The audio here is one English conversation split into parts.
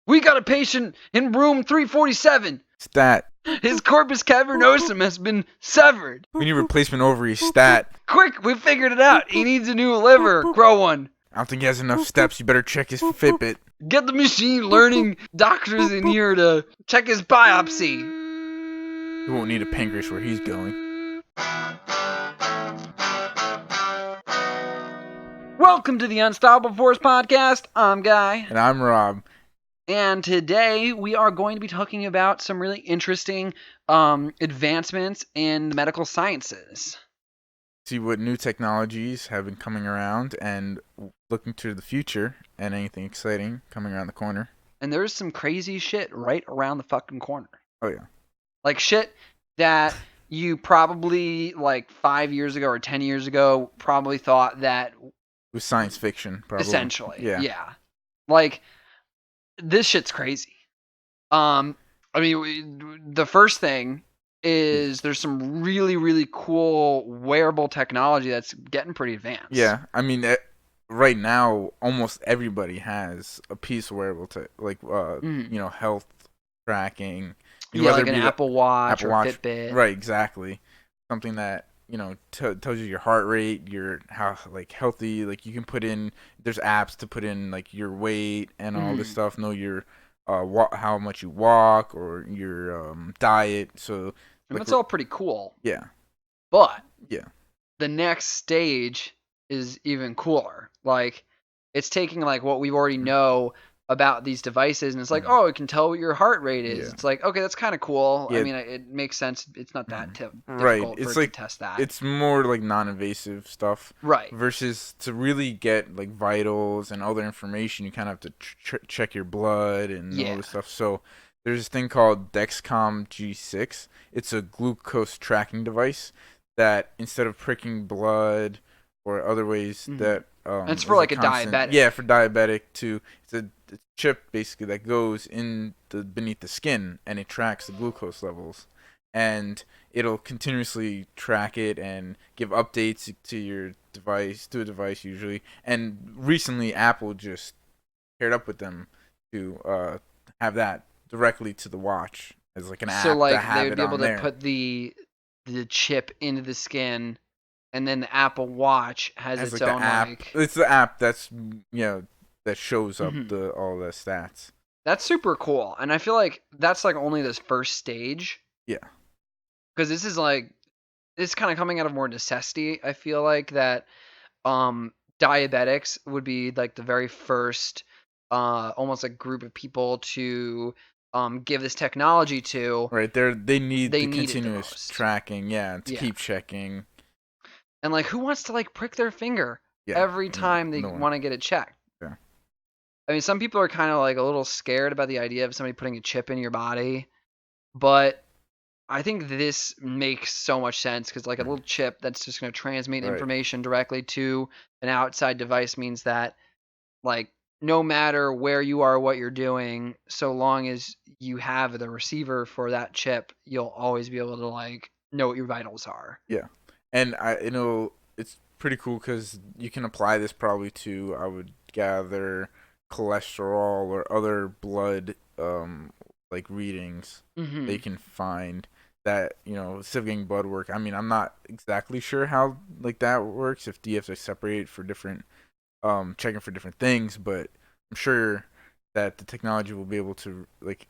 We got a patient in room 347. Stat. His corpus cavernosum has been severed. We need replacement ovary. Stat. Quick, we figured it out. He needs a new liver. Grow one. I don't think he has enough steps. You better check his Fitbit. Get the machine learning doctors in here to check his biopsy. He won't need a pancreas where he's going. Welcome to the Unstoppable Force Podcast. I'm Guy. And I'm Rob. And today we are going to be talking about some really interesting advancements in the medical sciences. See what new technologies have been coming around and looking to the future and anything exciting coming around the corner. And there's some crazy shit right around the fucking corner. Oh, yeah. Like shit that you probably like 5 years ago or 10 years ago probably thought that It was science fiction, probably. Essentially. Yeah. Like, this shit's crazy. I mean, the first thing is there's some really, really cool wearable technology that's getting pretty advanced. Yeah, I mean, right now, almost everybody has a piece of wearable health tracking. Yeah, like an Apple Watch or Fitbit. Right, exactly. Something that, tells you your heart rate, your how healthy. Like you can put in. There's apps to put in like your weight and all this stuff. Know your how much you walk or your diet. So that's all pretty cool. Yeah. But yeah, the next stage is even cooler. Like it's taking like what we already know about these devices, and it's like, oh, it can tell what your heart rate is. Yeah. It's like, okay, that's kind of cool. Yeah. I mean, it makes sense. It's not that difficult for it to test that. It's more like non-invasive stuff, right? Versus to really get like vitals and other information, you kind of have to check your blood and all this stuff. So there's this thing called Dexcom G6. It's a glucose tracking device that instead of pricking blood or other ways that it's for like a diabetic. Yeah, for diabetic too. It's a chip basically that goes in beneath the skin and it tracks the glucose levels, and it'll continuously track it and give updates to your device, to a device usually. And recently, Apple just paired up with them to have that directly to the watch as like an app. So like to have they would be able to put the chip into the skin. And then the Apple Watch has its own app. like. It's the app that's that shows up all the stats. That's super cool, and I feel like that's like only this first stage. Yeah. Because this is like, it's kind of coming out of more necessity. I feel like that, diabetics would be like the very first, almost like group of people to, give this technology to. Right. They need the continuous tracking. Yeah. To keep checking. And like, who wants to like prick their finger every time they want to get it checked? Yeah. I mean, some people are kind of like a little scared about the idea of somebody putting a chip in your body, but I think this makes so much sense because like a little chip that's just going to transmit information directly to an outside device means that like no matter where you are, what you're doing, so long as you have the receiver for that chip, you'll always be able to like know what your vitals are. Yeah. And it's pretty cool because you can apply this probably to, I would gather, cholesterol or other blood like readings they can find that getting blood work. I mean, I'm not exactly sure how like that works, if you have to separate for different checking for different things, but I'm sure that the technology will be able to like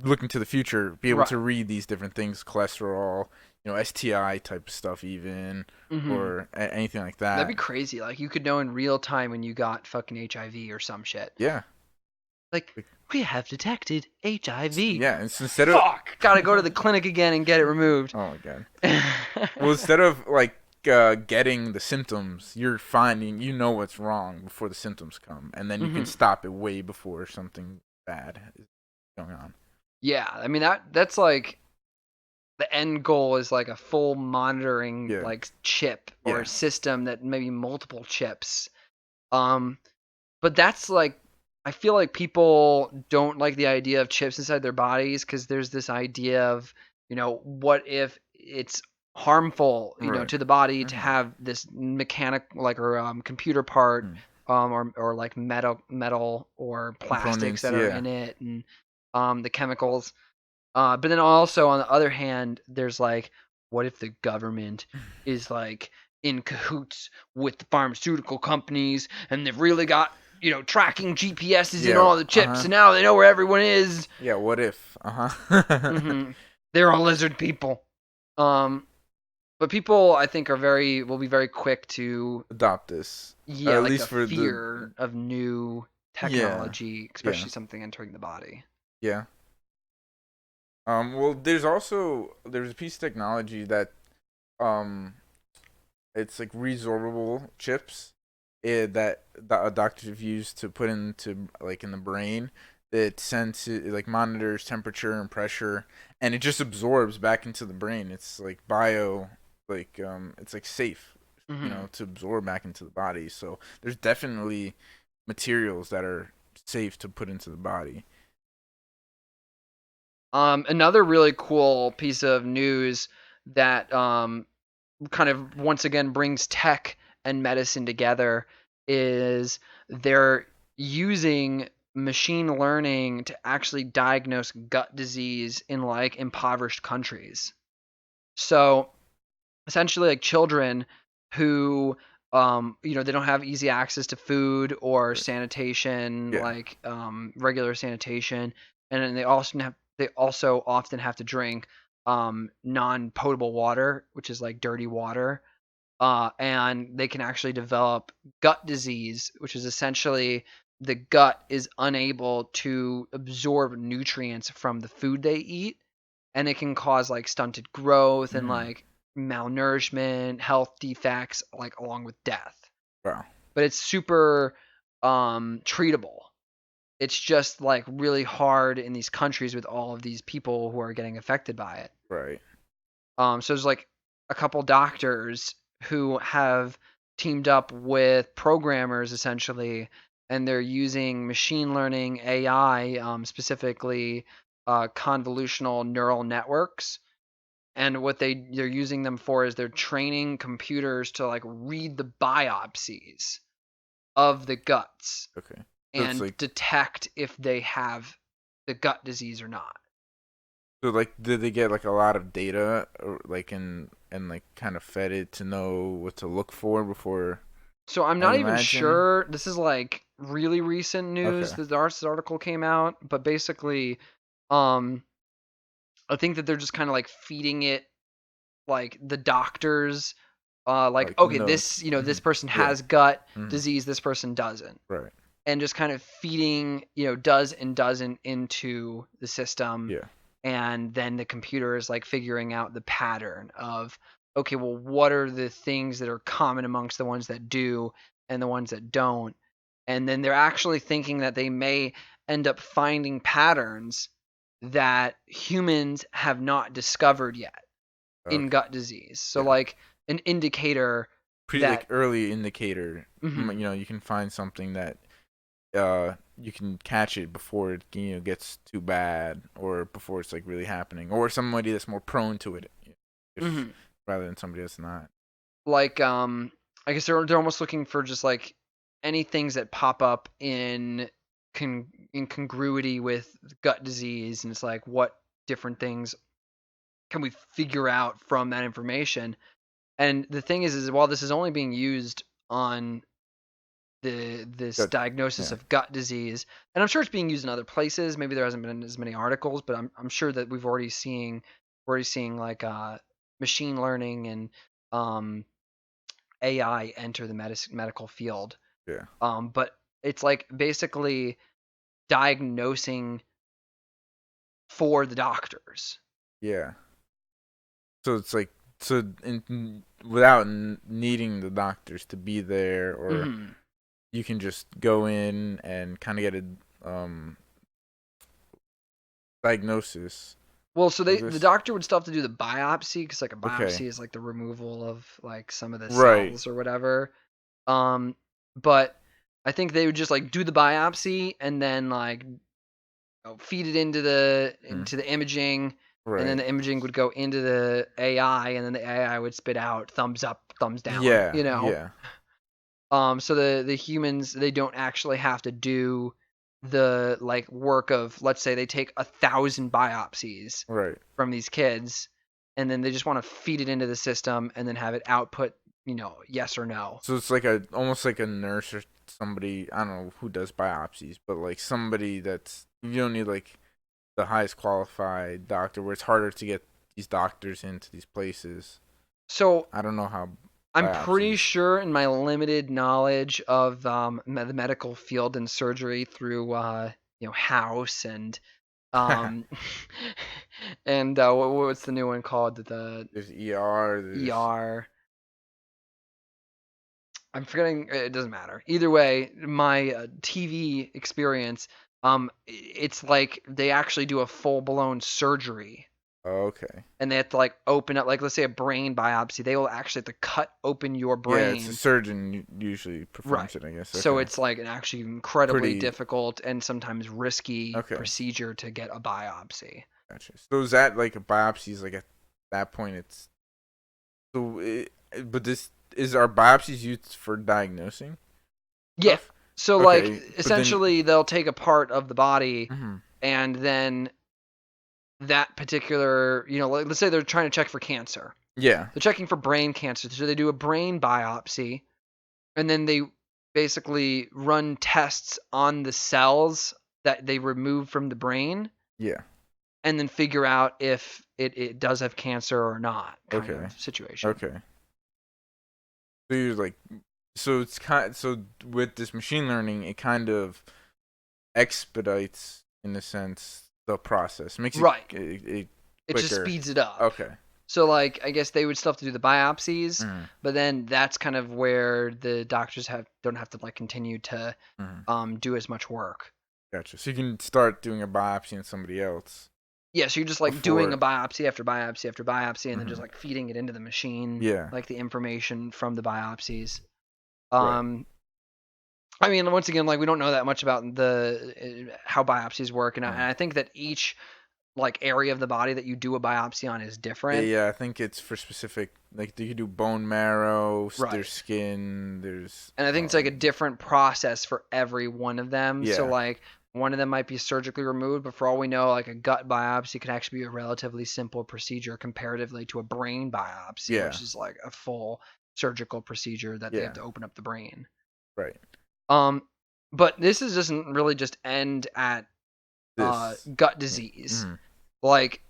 look into the future, be able to read these different things, cholesterol, STI type of stuff even, or anything like that. That'd be crazy. Like, you could know in real time when you got fucking HIV or some shit. Yeah. Like, we have detected HIV. Yeah, instead of... Fuck! Gotta go to the clinic again and get it removed. Oh, my God. Well, instead of, like, getting the symptoms, you're finding, what's wrong before the symptoms come, and then you can stop it way before something bad is going on. Yeah, I mean, that's, like... The end goal is like a full monitoring like chip or system that maybe multiple chips. But that's like, I feel like people don't like the idea of chips inside their bodies because there's this idea of, what if it's harmful, to the body to have this mechanic like or computer part or like metal or plastics Components, that are yeah. in it, and the chemicals. But then also on the other hand, there's like, what if the government is like in cahoots with the pharmaceutical companies, and they've really got, tracking GPSs in Yeah, all the chips, uh-huh. and now they know where everyone is. Yeah, what if? Uh-huh. hmm They're all lizard people. Um, but people, I think, will be very quick to, Adopt this. yeah, At like least the for the fear of new yeah. technology, Yeah. especially something entering the body. Yeah. Well, there's a piece of technology that um it's like resorbable chips that doctors have used to put into like in the brain that it like monitors temperature and pressure, and it just absorbs back into the brain. It's like it's like safe, hmm to absorb back into the body. So there's definitely materials that are safe to put into the body. Another really cool piece of news that kind of once again brings tech and medicine together is they're using machine learning to actually diagnose gut disease in like impoverished countries. So essentially, like children who they don't have easy access to food or Right. sanitation, Yeah. like regular sanitation, and then they also often have to drink non-potable water, which is like dirty water. And they can actually develop gut disease, which is essentially the gut is unable to absorb nutrients from the food they eat, and it can cause like stunted growth and Mm. like malnourishment, health defects, like along with death. Wow. But it's super treatable. It's just like really hard in these countries with all of these people who are getting affected by it. Right. So there's like a couple doctors who have teamed up with programmers essentially, and they're using machine learning AI, specifically convolutional neural networks. And what they're using them for is they're training computers to like read the biopsies of the guts Okay. So it's and like detect if they have the gut disease or not. So like, did they get like a lot of data, or like and like kind of fed it to know what to look for before? So I'm I not even imagine. sure. This is like really recent news Okay. that this article came out, but basically, um, I think that they're just kind of like feeding it like the doctors, like Like okay, this notes. this person Yeah. has gut Hmm. disease, this person doesn't, Right. and just kind of feeding does and doesn't into the system, Yeah. and then the computer is like figuring out the pattern of, okay, well, what are the things that are common amongst the ones that do and the ones that don't, and then they're actually thinking that they may end up finding patterns that humans have not discovered yet in Okay. gut disease. So Yeah. like an indicator Pretty like that early indicator. mhm, You can find something that you can catch it before it gets too bad, or before it's like really happening, or somebody that's more prone to it, if mhm. rather than somebody that's not. Like I guess they're almost looking for just like any things that pop up in incongruity with gut disease, and it's like what different things can we figure out from that information. And the thing is while this is only being used on this Good. diagnosis Yeah. of gut disease, and I'm sure it's being used in other places. Maybe there hasn't been as many articles, but I'm sure that we're already seeing like machine learning and um, AI enter the medical field. Yeah. But it's like basically diagnosing for the doctors. Yeah. So it's like without needing the doctors to be there, or hmm you can just go in and kind of get a diagnosis Well, so of the this. doctor would still have to do the biopsy because like a Okay. biopsy is like the removal of like some of the Right. cells or whatever. Um, but I think they would just like do the biopsy and then like feed it into the Mm. imaging, and then Right. the imaging would go into the AI, and then the AI would spit out thumbs up, thumbs down. Yeah. Yeah. So the humans, they don't actually have to do the like work of, let's say they take 1,000 biopsies Right. from these kids, and then they just want to feed it into the system and then have it output, yes or no. So it's like a almost like a nurse or somebody, I don't know who does biopsies, but like somebody that's you don't need like the highest qualified doctor where it's harder to get these doctors into these places. So I don't know how I'm pretty biopsies. sure, in my limited knowledge of the medical field and surgery through House and um and what's the new one called, the There's ER. There's ER. I'm forgetting. It doesn't matter. Either way, my TV experience, it's like they actually do a full blown surgery, okay. and they have to like open up, like let's say a brain biopsy. They will actually have to cut open your Yeah, it's a brain. surgeon usually performs Right. it. I guess. So Okay. it's like an actually incredibly Pretty. difficult and sometimes risky Okay. procedure to get a biopsy. Gotcha. So is that like a biopsy? Is like at that point it's so. But this is our biopsies used for diagnosing Yeah. stuff? So like Okay, but then. essentially they'll take a part of the body, Mhm. and then that particular, like, let's say they're trying to check for cancer. Yeah. They're checking for brain cancer. So they do a brain biopsy, and then they basically run tests on the cells that they remove from the brain, Yeah. and then figure out if it does have cancer or not, kind Okay. of situation. Okay. So you're like, so it's kind. So with this machine learning, it kind of expedites, in a sense, the process. Makes it, Right. it It just quicker. speeds it up. Okay. So like I guess they would still have to do the biopsies, Mm. but then that's kind of where the doctors don't have to like continue to Mm. do as much work. Gotcha. So you can start doing a biopsy on somebody else Yeah, so you're just like doing a before. biopsy after biopsy after biopsy, and then just Hmm. like feeding it into the machine, Yeah. like the information from the biopsies. Right. Um, I mean, once again, like we don't know that much about the how biopsies work, and Mm. I think that each like area of the body that you do a biopsy on is different. Yeah, I think it's for specific. Like you can do bone marrow. There's Right. skin. There's And I think it's like a different process for every one of them. So yeah. like one of them might be surgically removed, but for all we know, like a gut biopsy could actually be a relatively simple procedure comparatively to a brain biopsy, Yeah. which is like a full surgical procedure that they have Yeah. to open up the brain. Right. Um, but this is doesn't really just end at This. gut Yeah. disease. Hmm. Like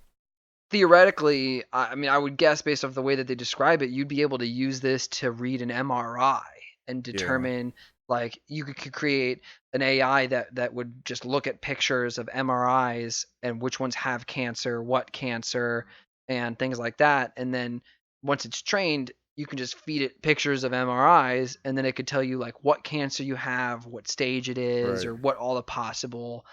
theoretically, I mean, I would guess based off the way that they describe it, you'd be able to use this to read an MRI and Yeah. determine, like, you could create an AI that would just look at pictures of MRIs and which ones have cancer, what cancer, and things like that. And then once it's trained, you can just feed it pictures of MRIs, and then it could tell you like what cancer you have, what stage it is, Right. or what all the possible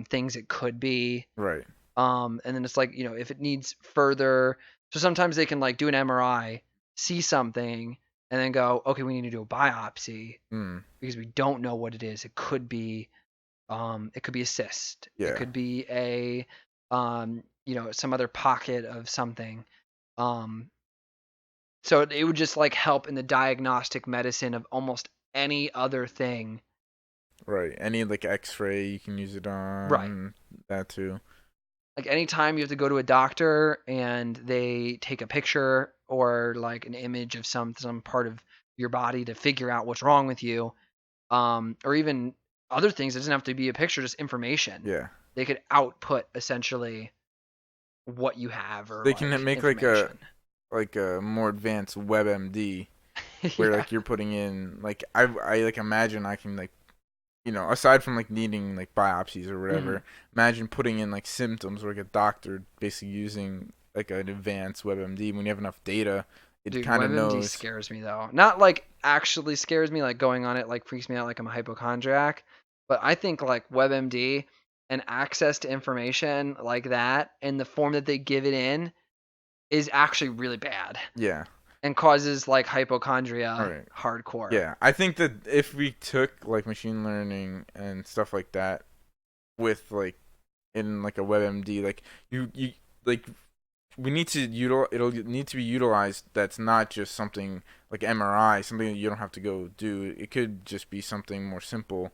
things it could be. Right. And then it's like, if it needs further, so sometimes they can like do an MRI, see something, and then go, okay, we need to do a biopsy Mm. because we don't know what it is. It could be a cyst. It Yeah. could be some other pocket of something. Um, so it would just like help in the diagnostic medicine of almost any other thing. Right. Any like X-ray you can use it Right. on. That too. Like anytime you have to go to a doctor and they take a picture or like an image of some part of your body to figure out what's wrong with you, or even other things, it doesn't have to be a picture, just information. Yeah. They could output essentially what you have, or They can like make information. like a more advanced WebMD where Yeah. like you're putting in like I like imagine I can like aside from like needing like biopsies or Hmm. whatever, imagine putting in like symptoms where like a doctor basically using like an advanced WebMD when you have enough data, it Dude, kind of WebMD knows. scares me though. Not like actually scares me, like going on it like freaks me out like I'm a hypochondriac, but I think like WebMD and access to information like that and the form that they give it in is actually really bad Yeah. and causes like All hypochondria right. hardcore. Yeah, I think that if we took like machine learning and stuff like that with like in like a WebMD, like you like we need to it'll need to be utilized. That's not just something like MRI, something that you don't have to go do. It could just be something more simple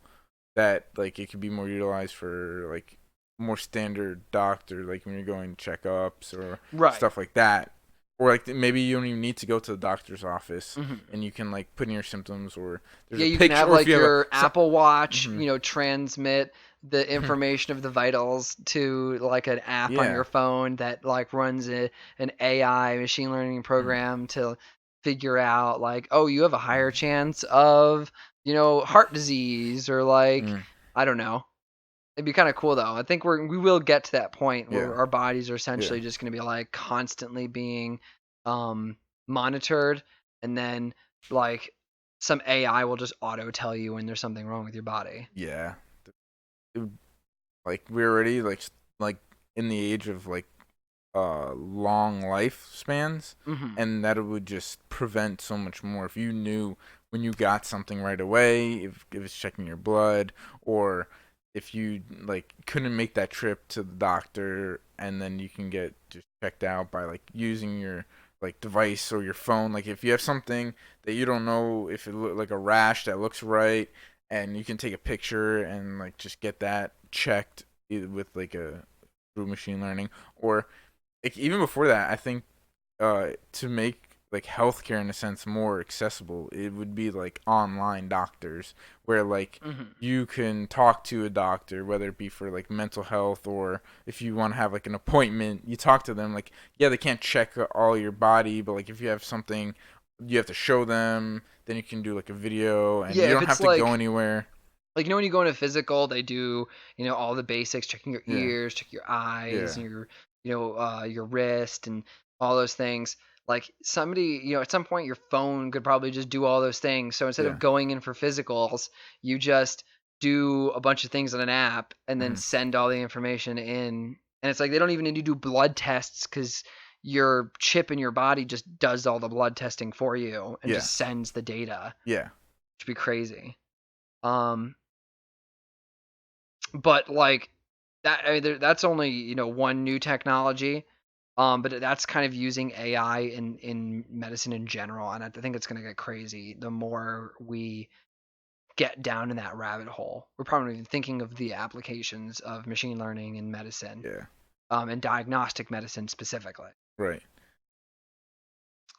that like it could be more utilized for like more standard doctor, like when you're going to checkups or Right. stuff like that. Or like maybe you don't even need to go to the doctor's office, Hmm. and you can like put in your symptoms, or there's Yeah, a you can picture, have or if like you have a your Apple Watch, mm-hmm. transmit the information of the vitals to like an app on your Yeah. phone that like runs an AI machine learning Mm-hmm. program to figure out like, oh, you have a higher chance of, heart disease or like, Mm-hmm. I don't know. It'd be kind of cool though. I think we will get to that point Yeah. where our bodies are Yeah. essentially just going to be like constantly being um monitored, and then like some AI will just auto tell you when there's something wrong with your body. Yeah. It, like we're already like in the age of like long lifespans, Mhm. and that would just prevent so much more if you knew when you got something right away, if it's checking your blood, or if you like couldn't make that trip to the doctor, and then you can get just checked out by like using your like device or your phone. Like if you have something that you don't know if it look like a rash that looks right, and you can take a picture and like just get that checked either with like a through machine learning, or like even before that, I think to make like healthcare in a sense more accessible, it would be like online doctors where like Mhm. you can talk to a doctor, whether it be for like mental health or if you want to have like an appointment, you talk to them. Like yeah, they can't check all your body, but like if you have something, you have to show them. Then you can do like a video, and Yeah, you if don't it's have to go like anywhere. when you go into physical, they do, all the basics, checking your Yeah, ears, check your eyes, yeah, and your wrist and all those things. Like somebody, at some point your phone could probably just do all those things. So instead of yeah. going in for physicals, you just do a bunch of things on an app and then Hmm. send all the information in. And it's like they don't even need to do blood tests because your chip in your body just does all the blood testing for you and Yeah, just sends the data, yeah, which would be crazy. Um, but like that, I mean, that's only one new technology, but that's kind of using AI in medicine in general, and I think it's going to get crazy the more we get down in that rabbit hole. We're probably even thinking of the applications of machine learning in medicine, yeah. and diagnostic medicine specifically. Right.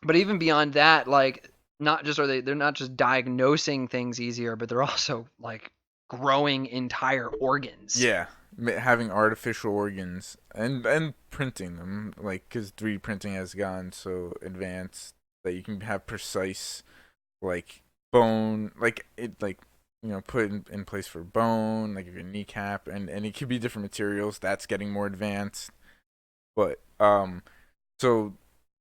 But even beyond that, like not just they're not just diagnosing things easier, but they're also like growing entire organs. Yeah, having artificial organs and printing them, like because 3D printing has gone so advanced that you can have precise like bone, like it like put in place for bone, like your kneecap, and it could be different materials. That's getting more advanced, but so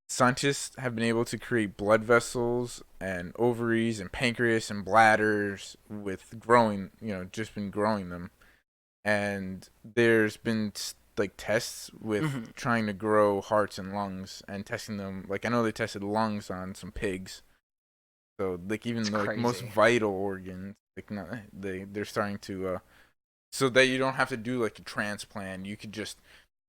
scientists have been able to create blood vessels and ovaries and pancreas and bladders with growing, just been growing them, and there's been like tests with Hmm. trying to grow hearts and lungs and testing them. Like I know they tested lungs on some pigs, so like It's even the like most crazy. vital organs, like not, they're starting to so that you don't have to do like a transplant. You could just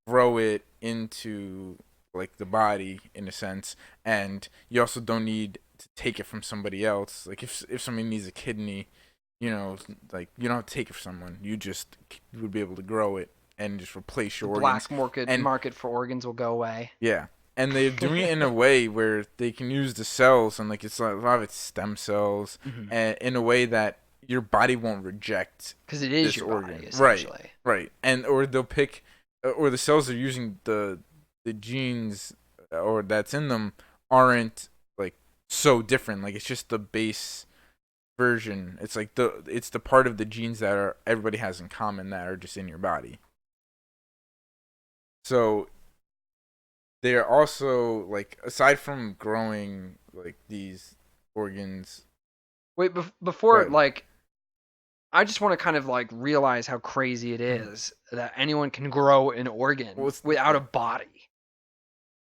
grow it into like the body in a sense, and you also don't need to take it from somebody else. Like if somebody needs a kidney, like you don't have to take it from someone. You just would be able to grow it and just replace The your organs. black market And market for organs will go away. yeah, and they're doing it in a way where they can use the cells, and like it's like a lot of it's stem cells, Hmm. and in a way that your body won't reject Because it is this your body organ. Right, essentially. right, and or they'll pick, or the cells are using the genes or that's in them aren't like so different. Like it's just the base version. It's like it's the part of the genes that are everybody has in common that are just in your body. So they're also like aside from growing like these organs. Wait, Go before ahead. like I just want to kind of like realize how crazy it Mhm. is that anyone can grow an Well, organ without a body.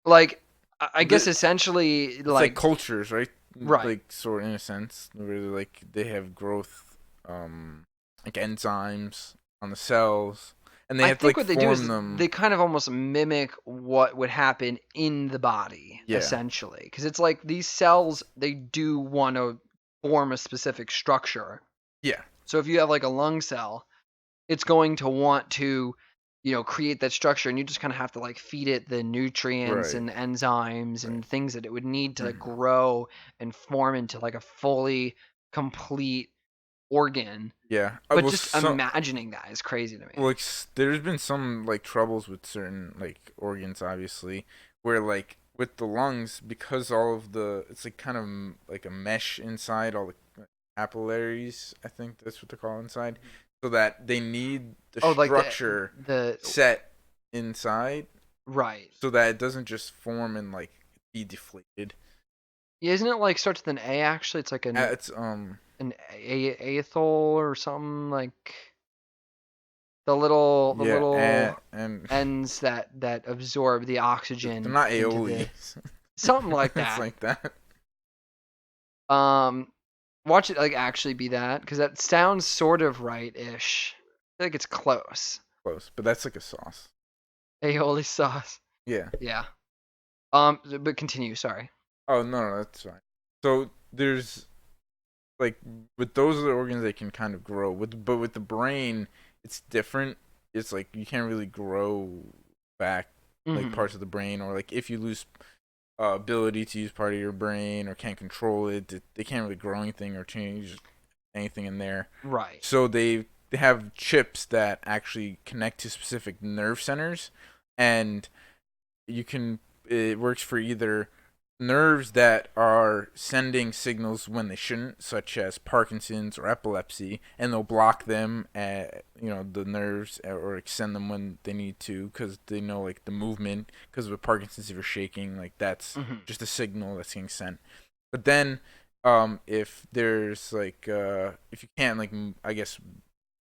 Like I guess the essentially it's like like cultures, right? right. Like sort of in a sense, where like they have growth, like enzymes on the cells, and they I have to think like what they do form is them. they kind of almost mimic what would happen in the body, Yeah, essentially. Because it's like these cells, they do want to form a specific structure. yeah, So if you have like a lung cell, it's going to want to, create that structure, and you just kind of have to like feed it the nutrients right, and enzymes right. and things that it would need to Hmm. grow and form into like a fully complete organ. Yeah, But well, just imagining that is crazy to me. like there's been some like troubles with certain like organs, obviously, where like with the lungs, because all of the it's like kind of like a mesh inside all the capillaries. I think that's what they call inside, so that they need the Oh, like structure the set inside, right. so that it doesn't just form and like be deflated. Yeah, isn't it like starts with an A actually? It's like It's an aethol or something like the little and ends that absorb the they're oxygen not into the aeolies. something like It's that. like that. Um, watch it like actually be that because that sounds sort of right-ish. I feel like it's close. Close, but that's like a sauce. Aioli sauce. Yeah. Yeah. But continue. Sorry. Oh no, that's fine. So there's like with those other organs they can kind of grow but with the brain it's different. It's like you can't really grow back like Mm-hmm. parts of the brain, or like if you lose ability to use part of your brain or can't control it, they can't really grow anything or change anything in there. Right. So they have chips that actually connect to specific nerve centers, and you can it works for either nerves that are sending signals when they shouldn't, such as Parkinson's or epilepsy, and they'll block them at the nerves or extend them when they need to because they know like the movement. Because with Parkinson's, if you're shaking, like that's Mm-hmm. just a signal that's getting sent. But then, if there's like if you can't like I guess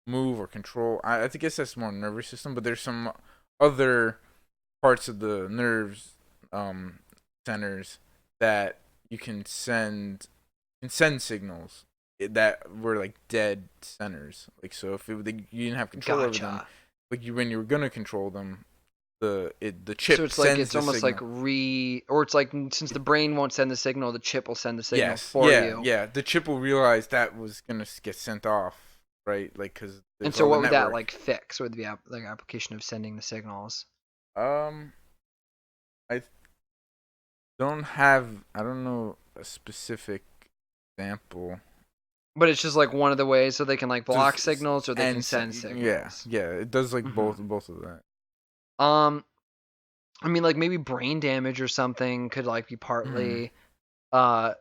move or control, I think guess that's more nervous system. But there's some other parts of the nerves centers that you can send signals that were like dead centers. Like so, if you didn't have control over them, Gotcha. like when you were gonna control them, the So chip it's like sends it's the almost like signal. or it's like since the brain won't send the signal, the chip will send the signal Yes, for yeah, you. yeah. The chip will realize that was gonna get sent off, right? Like because And there's so all the what would that network. like fix? What would be like application of sending the signals? Um, I I don't know a specific example. But it's just like one of the ways so they can like block Just signals or they can and send yeah, signals. yeah. It does like Hmm. both of that. Um, I mean like maybe brain damage or something could like be Hmm. partly uh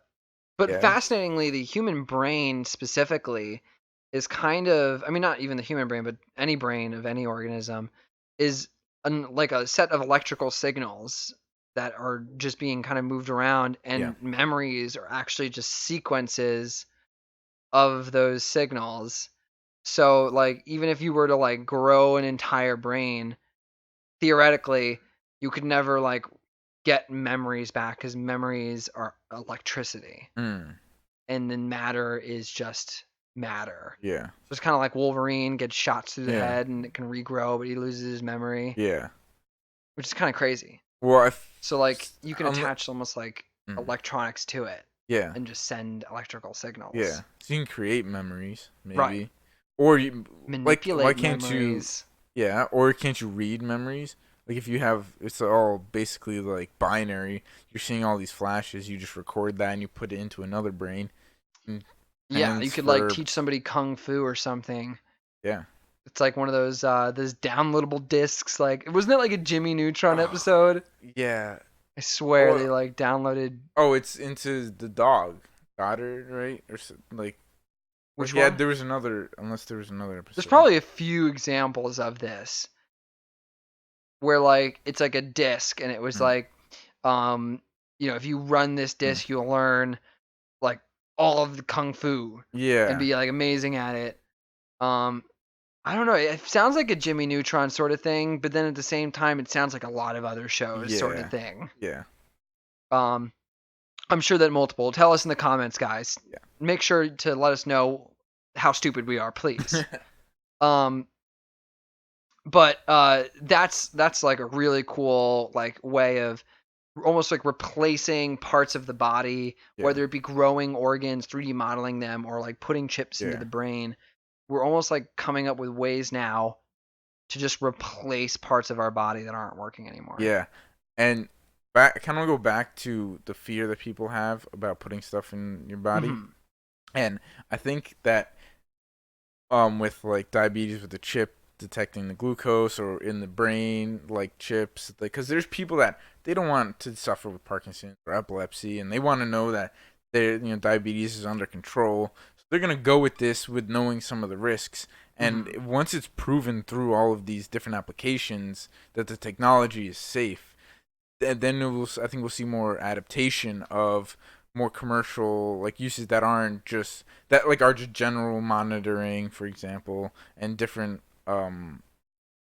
but Yeah, fascinatingly the human brain specifically is kind of I mean not even the human brain but any brain of any organism is like a set of electrical signals that are just being kind of moved around yeah. and memories are actually just sequences of those signals. So like even if you were to like grow an entire brain, theoretically you could never like get memories back cuz memories are electricity Mm, and then matter is just matter. yeah, So it's kind of like Wolverine gets shots through the yeah, head and it can regrow but he loses his memory, yeah. which is kind of crazy. Well, So like you can um, attach almost like mm, electronics to it yeah, and just send electrical yeah. signals. So you can create memories, Right. maybe, or you like why Manipulate can't you? memories. Yeah, or can't you read memories? Like if you have, it's all basically like binary. You're seeing all these flashes. You just record that and you put it into another brain and Yeah, you could like transfer. teach somebody kung fu or something. Yeah. It's like one of those downloadable discs. Like wasn't it like a Jimmy Neutron Oh, episode? yeah. I swear Or they like downloaded it's into the dog, Goddard, right? Like, or which yeah, one? there was another. Unless there was another There's episode. probably a few examples of this where like it's like a disc and it was Mm. like um if you run this Mm. disc you'll learn like all of the kung fu and Yeah. be like amazing at it. Um I don't know, it sounds like a Jimmy Neutron sort of thing, but then at the same time it sounds like a lot of other shows sort of Yeah. thing. Yeah. Um I'm sure that multiple. Tell us in the comments, guys. Make sure to let us know how stupid we are, please. Yeah. Um but that's like a really cool like way of almost like replacing parts of the body, Yeah. whether it be growing organs, 3D modeling them, or like putting chips into Yeah. the brain. We're almost like coming up with ways now to just replace parts of our body that aren't working anymore. Yeah. And back, kind of go back to the fear that people have about putting stuff in your body. Hmm. And I think that with like diabetes with the chip detecting the glucose or in the brain like chips, like because there's people that they don't want to suffer with Parkinson's or epilepsy, and they want to know that their diabetes is under control. So they're gonna go with this with knowing some of the risks. And Hmm. once it's proven through all of these different applications that the technology is safe, then I think we'll see more adaptation of more commercial like uses that aren't just that like are just general monitoring, for example, and different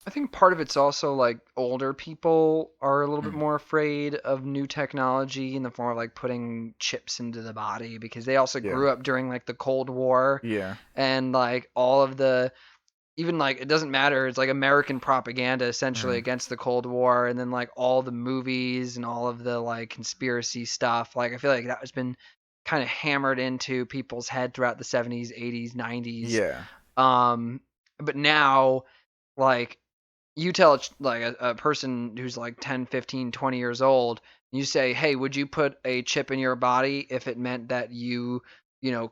I think part of it's also like older people are a little bit mm, more afraid of new technology in the form of like putting chips into the body because they also yeah, grew up during like the Cold War yeah, and like all of the even like it doesn't matter. It's like American propaganda essentially mm, against the Cold War, and then like all the movies and all of the like conspiracy stuff. Like I feel like that has been kind of hammered into people's head throughout the 70s, 80s, 90s. yeah, Um, but now like you tell like a person who's like 10, 15, 20 years old, you say, hey, would you put a chip in your body if it meant that you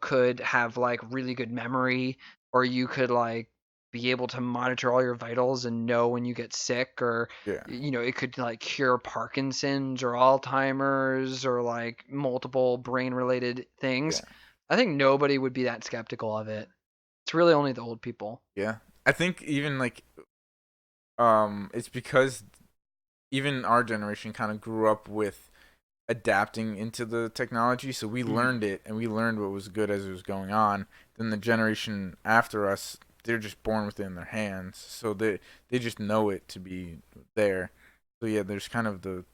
could have like really good memory or you could like be able to monitor all your vitals and know when you get sick or yeah, it could like cure Parkinson's or Alzheimer's or like multiple brain related yeah, things. I think nobody would be that skeptical of it. It's really only the old people. yeah. I think even like it's because even our generation kind of grew up with adapting into the technology, so we Mhm. learned it and we learned what was good as it was going on. Then the generation after us, they're just born with it in their hands, so they just know it to be there. So yeah, there's kind of the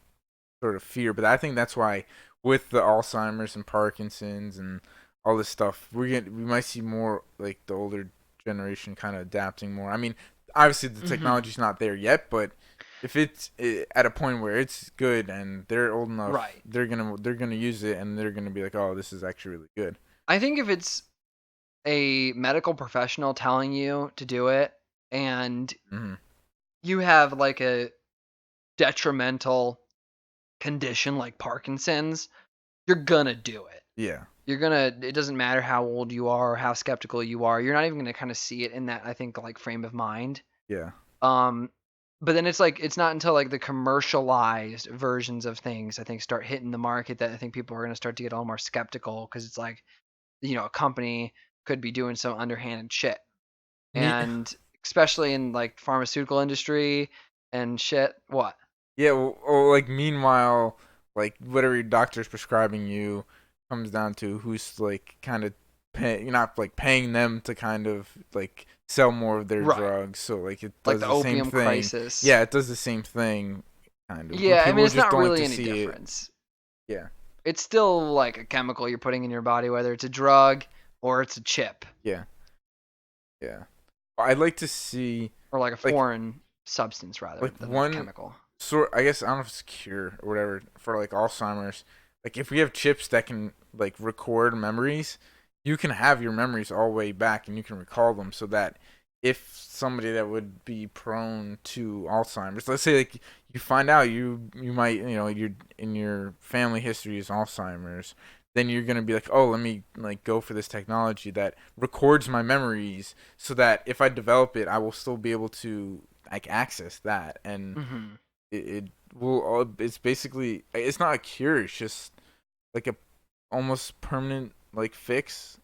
sort of fear, but I think that's why with the Alzheimer's and Parkinson's and all this stuff, we might see more like the older generation kind of adapting more. I mean, obviously the Mhm. technology's not there yet, but if it's at a point where it's good and they're old enough, Right. they're gonna use it and they're gonna be like, oh, this is actually really good. I think if it's a medical professional telling you to do it and Hmm. you have like a detrimental condition like Parkinson's, you're gonna do it. Yeah, It doesn't matter how old you are or how skeptical you are. You're not even gonna kind of see it in that, I think, like frame of mind. yeah, Um, but then it's like it's not until like the commercialized versions of things I think start hitting the market that I think people are gonna start to get a little more skeptical because it's like a company could be doing some underhanded shit. me. And especially in like pharmaceutical industry and shit. What? Yeah, well, like meanwhile, like whatever your doctor's prescribing you comes down to who's like kind of you're not like paying them to kind of like sell more of their Right. drugs. So like it Like does the the same opium thing. crisis. Yeah, it does the same thing kind of. But Yeah, I mean people it's just not don't like really to any see it. difference. Yeah, It's still like a chemical you're putting in your body, whether it's a drug or it's a chip yeah, yeah. I'd like to see or like a like foreign substance rather than a one chemical. sort. I guess I don't know if it's a cure or whatever for like Alzheimer's. Like if we have chips that can like record memories, you can have your memories all the way back and you can recall them so that if somebody that would be prone to Alzheimer's, let's say like you find out you might you're in your family history is Alzheimer's, then you're gonna be like, oh, let me like go for this technology that records my memories so that if I develop it, I will still be able to like access that, and Hmm. it will it's basically it's not a cure, it's just like a almost permanent like fix,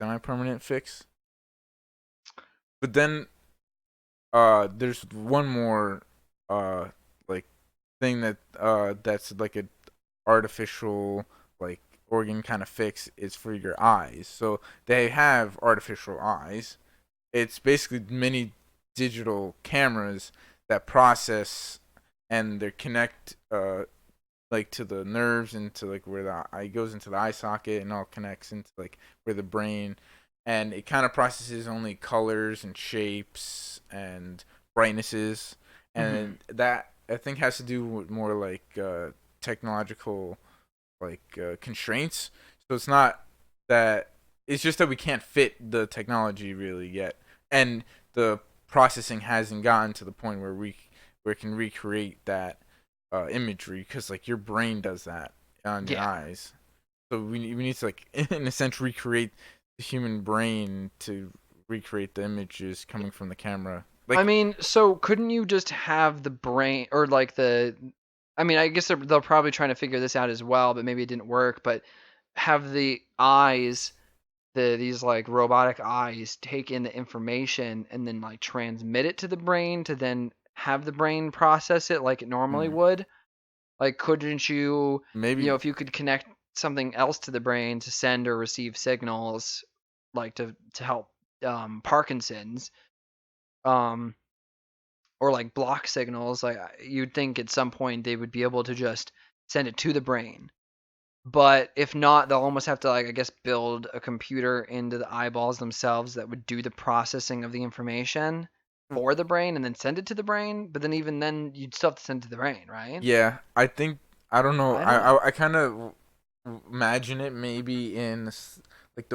semi-permanent fix. But then there's one more uh like thing that's like a artificial like organ kind of fix is for your eyes. So they have artificial eyes. It's basically many digital cameras that process and they connect like to the nerves and to like where the eye goes into the eye socket and all connects into like where the brain, and it kind of processes only colors and shapes and brightnesses, Mhm. and that I think has to do with more like technological constraints. So it's not that it's just that we can't fit the technology really yet, and the processing hasn't gotten to the point where it can recreate that imagery because like your brain does that on your Yeah. eyes. So we need to like in a sense recreate the human brain to recreate the images coming from the camera. I Like mean, so couldn't you just have the brain or like the I mean, I guess they're probably trying to figure this out as well, but maybe it didn't work, but have the eyes, these like robotic eyes take in the information and then like transmit it to the brain to then have the brain process it like it normally hmm, would? Like couldn't you, maybe if you could connect something else to the brain to send or receive signals like to help Parkinson's um or like block signals, like you'd think at some point they would be able to just send it to the brain. But if not, they'll almost have to like I guess build a computer into the eyeballs themselves that would do the processing of the information for the brain and then send it to the brain. But then even then, you'd still have to send it to the brain, right? yeah. I think I don't know. I don't know. I kind of imagine it maybe in like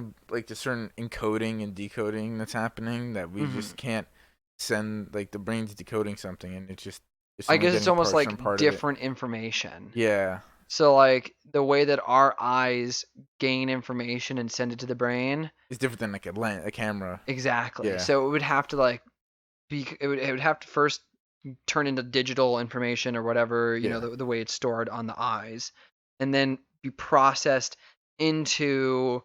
the certain encoding and decoding that's happening that we Hmm. just can't send like the brain's decoding something and it's I only guess it's getting almost certain like part of it. different information. Yeah, So like the way that our eyes gain information and send it to the brain, it's different than like a camera. exactly. Yeah, So it would have to like it would have to first turn into digital information or whatever, yeah, the way it's stored on the eyes, and then be processed into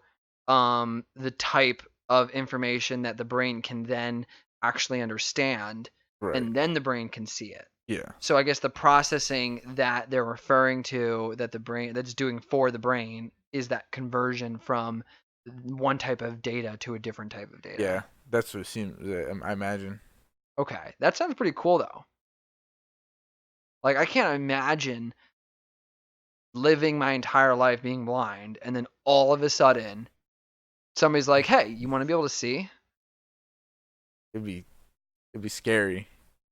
the type of information that the brain can then actually understand, right. and then the brain can see it. Yeah, So I guess the processing that they're referring to that the brain that's doing for the brain is that conversion from one type of data to a different type of yeah. data. That's what it seems. I imagine. Okay, that sounds pretty cool though. Like I can't imagine living my entire life being blind and then all of a sudden somebody's like, "Hey, you want to be able to see?" It'd be it'd be scary.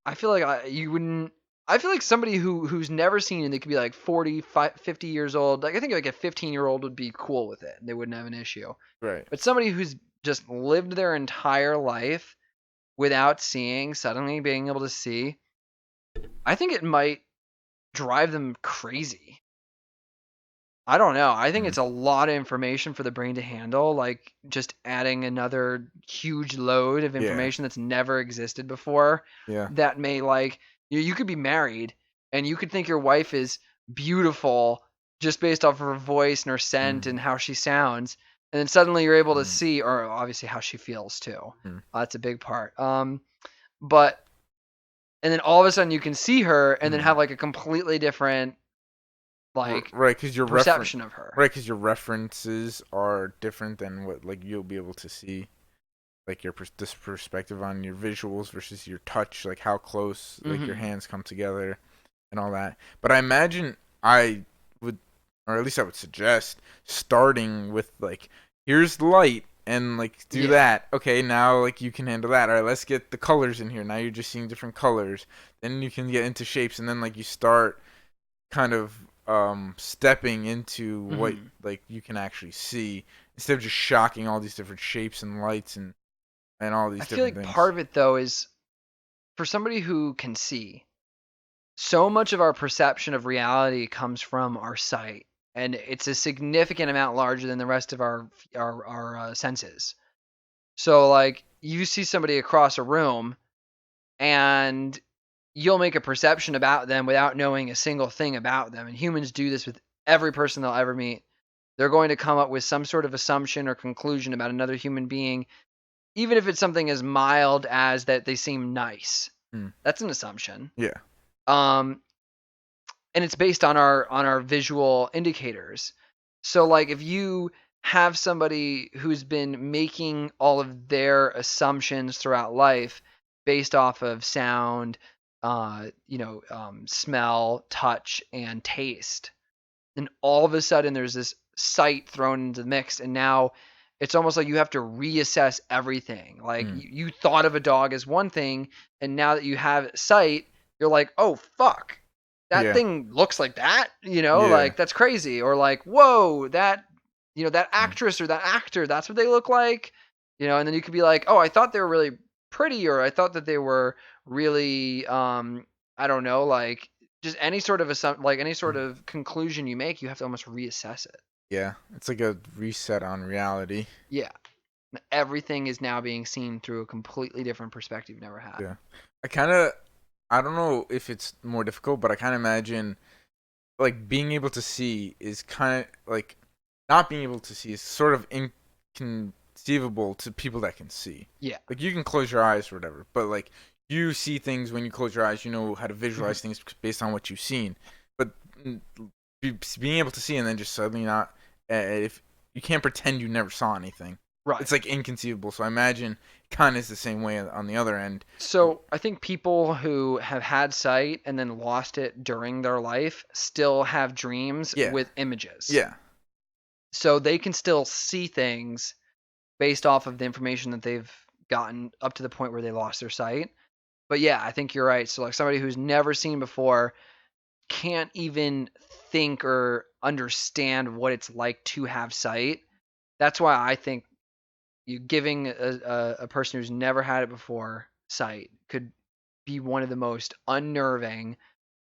I feel like you wouldn't. I feel like somebody who's never seen it, they could be like 40, 50 years old. Like I think like a 15-year-old would be cool with it. And they wouldn't have an issue. Right. But somebody who's just lived their entire life without seeing, suddenly being able to see, I think it might drive them crazy. I don't know. I think Mm. it's a lot of information for the brain to handle, like just adding another huge load of Yeah. information that's never existed before. Yeah. That may like you could be married and you could think your wife is beautiful just based off of her voice and her scent Mm. and how she sounds, and then suddenly you're able to Mm. see, or obviously how she feels too. Mm. That's a big part. But and then all of a sudden you can see her and then Mm. have like a completely different like Right, because perception of her. your references are different than what like you'll be able to see. Like your this perspective on your visuals versus your touch, like how close like your Hmm. hands come together and all that. But I imagine I would, or at least I would suggest starting with like here's the light and like do Yeah. that. Okay, now like you can handle that. All right, let's get the colors in here. Now you're just seeing different colors. Then you can get into shapes, and then like you start kind of stepping into what Hmm. like you can actually see instead of just shocking all these different shapes and lights and all I these feel different like part things. of it though is for somebody who can see, so much of our perception of reality comes from our sight, and it's a significant amount larger than the rest of our senses. So like you see somebody across a room and you'll make a perception about them without knowing a single thing about them. And humans do this with every person they'll ever meet. They're going to come up with some sort of assumption or conclusion about another human being, even if it's something as mild as that they seem nice. Mm. That's an assumption. Yeah. Um, and it's based on our visual indicators. So like if you have somebody who's been making all of their assumptions throughout life based off of sound, smell, touch, and taste, then all of a sudden there's this sight thrown into the mix, and now it's almost like you have to reassess everything. Like Mm. you thought of a dog as one thing, and now that you have sight, you're like, oh fuck, that Yeah. thing looks like that. Yeah. Like that's crazy. Or like, whoa, that Mm. actress or that actor, that's what they look like. And then you could be like, oh, I thought they were really pretty, or I thought that they were really, I don't know, like just any sort of any sort Mm. of conclusion you make, you have to almost reassess it. Yeah. It's like a reset on reality. Yeah. Everything is now being seen through a completely different perspective never had. Yeah. I don't know if it's more difficult, but I kind of imagine like being able to see is kind of like not being able to see is sort of inconceivable to people that can see. Yeah. Like you can close your eyes or whatever, but like you see things when you close your eyes. You know how to visualize things based on what you've seen. But being able to see and then just suddenly not, if you can't pretend you never saw anything, Right. it's like inconceivable. So I imagine kind of is the same way on the other end. So I think people who have had sight and then lost it during their life still have dreams Yeah. with images. Yeah. So they can still see things based off of the information that they've gotten up to the point where they lost their sight. But yeah, I think you're right. So like somebody who's never seen before can't even think or understand what it's like to have sight. That's why I think you giving a person who's never had it before sight could be one of the most unnerving,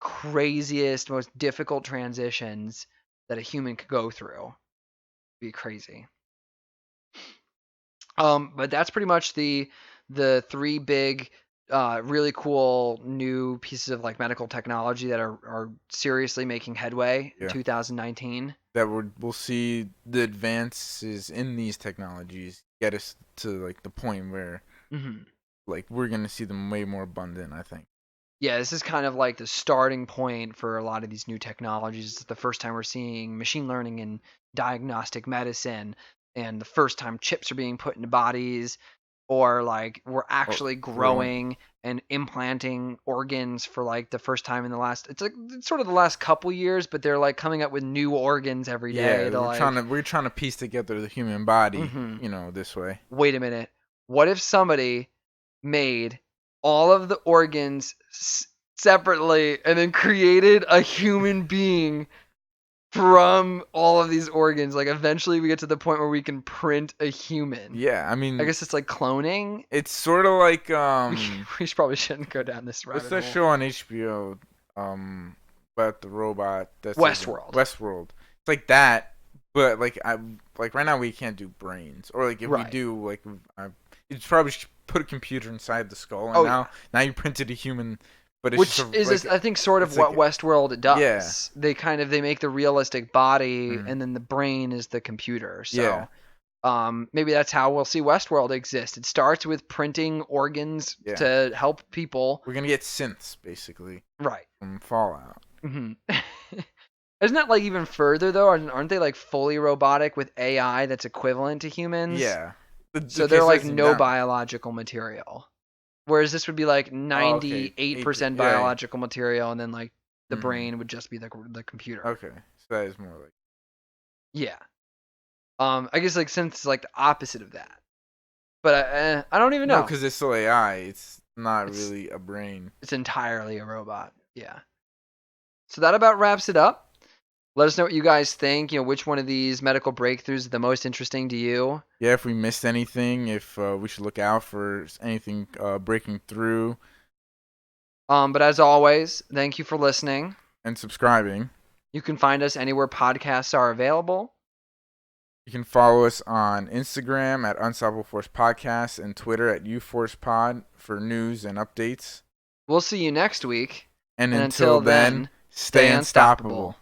craziest, most difficult transitions that a human could go through. It'd be crazy. But that's pretty much the three big, really cool new pieces of like medical technology that are seriously making headway in Yeah. 2019. That we'll see the advances in these technologies get us to like the point where like we're gonna see them way more abundant. I think. Yeah, this is kind of like the starting point for a lot of these new technologies. It's the first time we're seeing machine learning in diagnostic medicine, and the first time chips are being put into bodies, or like we're Or actually growing. growing and implanting organs for like the first time in the last. It's sort of the last couple years, but they're like coming up with new organs every day Yeah, to like. we're trying to piece together the human body, hmm this way. Wait a minute. What if somebody made all of the organs separately and then created a human being from all of these organs? Like eventually we get to the point where we can print a human. Yeah, I I mean, guess it's like cloning. it's sort of like We, we probably shouldn't go down this what's rabbit that hole. show on HBO about the robot that's Westworld. Westworld. It's like that, but like I like right now we can't do brains, or like if we Right. do, like you probably should put a computer inside the skull, and Oh, now you printed a human, but it's Which just is like I think sort of it's what like Westworld does. yeah, They make the realistic body mm, and then the brain is the computer. yeah, So maybe that's how we'll see Westworld exist. It starts with printing organs yeah. to help people. We're gonna get synths basically Right. from Fallout. hmm Isn't that like even further though? Aren't they like fully robotic with AI that's equivalent to humans? Yeah. So Okay, they're so like it's even no that. biological material. Whereas this would be like Oh, okay. 98% Yeah. biological material, and then like the Mm-hmm. brain would just be the computer. Okay, so that is more like. Yeah. I guess like since it's like the opposite of that. But I don't even No, know. because it's still AI. It's not It's really a brain. it's entirely a robot. Yeah. So that about wraps it up. Let us know what you guys think. Which one of these medical breakthroughs is the most interesting to you? Yeah, if we missed anything, if we should look out for anything breaking through But as always, thank you for listening. and subscribing. You can find us anywhere podcasts are available. You can follow us on Instagram at Unstoppable Force Podcast and Twitter at UForcePod for news and updates. We'll see you next week. And And until until then, then, stay stay unstoppable. unstoppable.